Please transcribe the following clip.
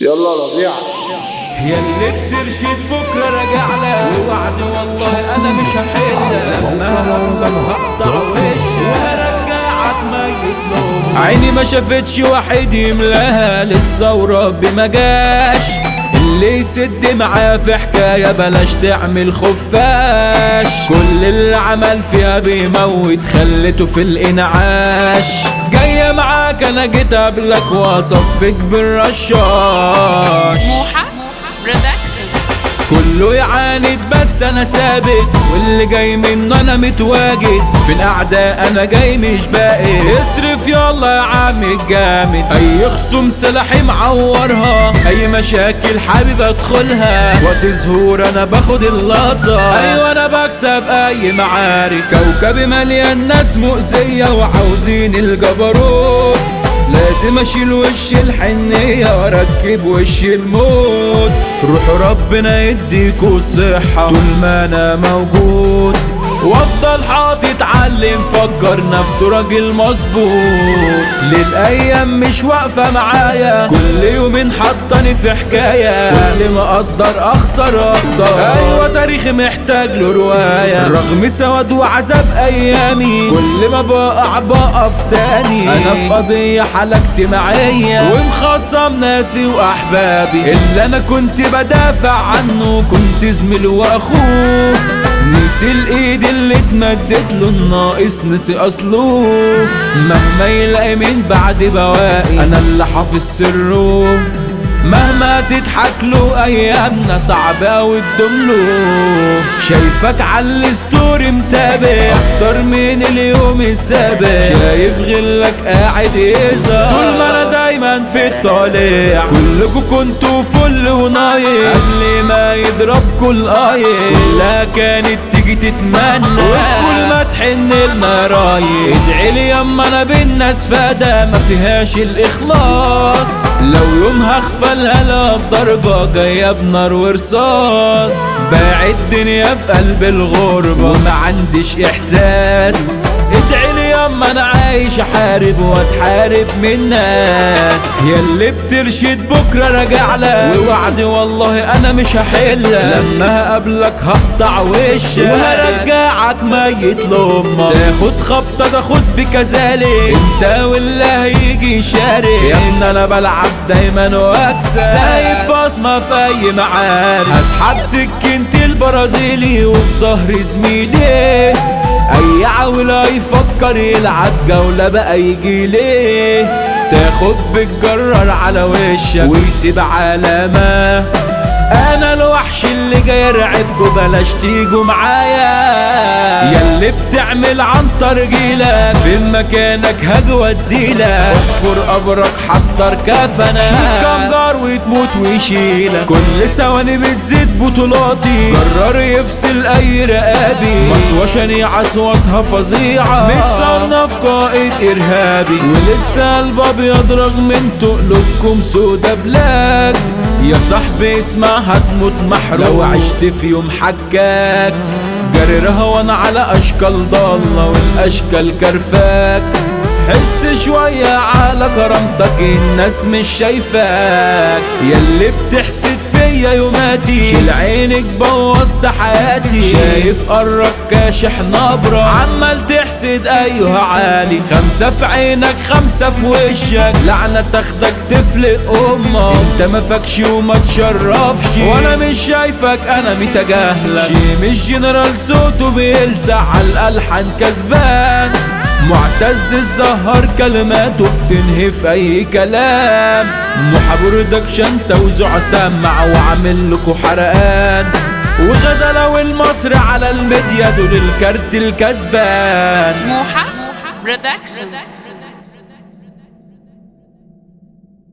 يلا ربيع يا اللي بترشد بكرة راجعلك ووعد والله انا مش هحلك لما هقابلك هقطع وشك وهرجعك ميت لو عيني ما شافتش واحد يملاها لسه وربي ما جاش اللي يسد معاه في حكاية بلاش تعمل خفاش كل اللي عمل فيها بيموت خلته في الانعاش جاية معاك انا جيت قبلك واصفك بالرشاش موحة برودكشن. كله يعاند بس انا ثابت واللي جاي منه انا متواجد في الاعداء انا جاي مش باقي اصرف يلا يا عم الجامد اي خصوم سلاحي معورها اي مشاكل حابب ادخلها وقت ظهور انا باخد اللقطة ايوه انا بكسب اي معارك كوكبي مليان ناس مؤذية وعاوزين الجبروت لازم اشيل وش الحنية واركب وش الموت روحوا ربنا يديكوا الصحة طول ما انا موجود وافضل حاطط علم فكر نفسه راجل مظبوط للايام مش واقفة معايا كل يومين حطني في حكاية كل ما اقدر اخسر اكتر ايوه تاريخي محتاج له رواية رغم سواد وعذاب ايامي كل ما بقف تاني انا في قضية حالة اجتماعية ومخصم ناسي واحبابي اللي انا كنت بدافع عنه كنت زميله واخوه نسي الايد اللي اتمدت له الناقص نسي اصله مهما يلاقي من بعد بواقي انا اللي حافظ سره مهما تضحك له ايامنا صعبة اوي تدومله شايفك على الستوري متابع اكتر من اليوم السابع شايف غلك قاعد يظهر طول ما انا دايما في الطالع كلكوا كنتوا فل ونايم قبل ما يضربكوا القايم كلها كانت تيجي تتمنى وكل ما تحن لنا رايح ادعي لي يما انا بالناس فدا ما فيهاش الاخلاص لو يوم هخفى الهلا بضربة جاية بنار ورصاص باع الدنيا في قلب الغربة وما عنديش احساس ادعي لي ياما انا عايش احارب واتحارب من الناس ياللي بترشد بكرة راجعلك ووعدي والله انا مش هحلك لما هقابلك هقطع وشك وهرجعك ميت لامك تاخد خبطة تاخد بكذلك انت واللي هيجي يشارك يا ابني انا بلعب دايما واكسب سايب بصمة في اي معارك هسحب سكينتي البرازيلي وفي ظهر زميلي اي عاولة يفكر يلعب جولة بقى يجي ليه تاخد بالجرار على وشك ويسيب علامة انا الوحش اللي جاي ارعبكوا بلاش تيجوا معايا ياللي بتعمل عن ترجيلك في مكانك هجوديلك احفر قبرك حضر كفنك شوف كام جار وتموت ويشيلك كل ثواني بتزيد بطولاتي جرار يفصل اي رقابي مطوشاني عصوتها فظيعة متصنف قائد ارهابي ولسه قلب ابيض رغم انتوا قلوبكم سودا بلاك يا صاحبي اسمع هتموت محروق لو عشت في يوم حكاك جري رهوان على اشكال ضالة والاشكال كرفاك حس شوية على كرامتك الناس مش شايفاك ياللي بتحسد فيا يوماتي شيل عينك بوظت حياتي شايف قرك كاشح نبرة عمال تحسد ايوه عالي خمسة في عينك خمسة في وشك لعنة تاخدك تفلق امك انت ما فاكش وما تشرفش وانا مش شايفك انا متجاهلك شي مش جنرال صوته بيلسع على الالحان كسبان معتز الزهر كلماته بتنهي في اي كلام محا برودكشن توزيع سمع وعامل لكوا حرقان وغزلة والمصري على الميديا دول الكارت الكسبان موحة برودكشن.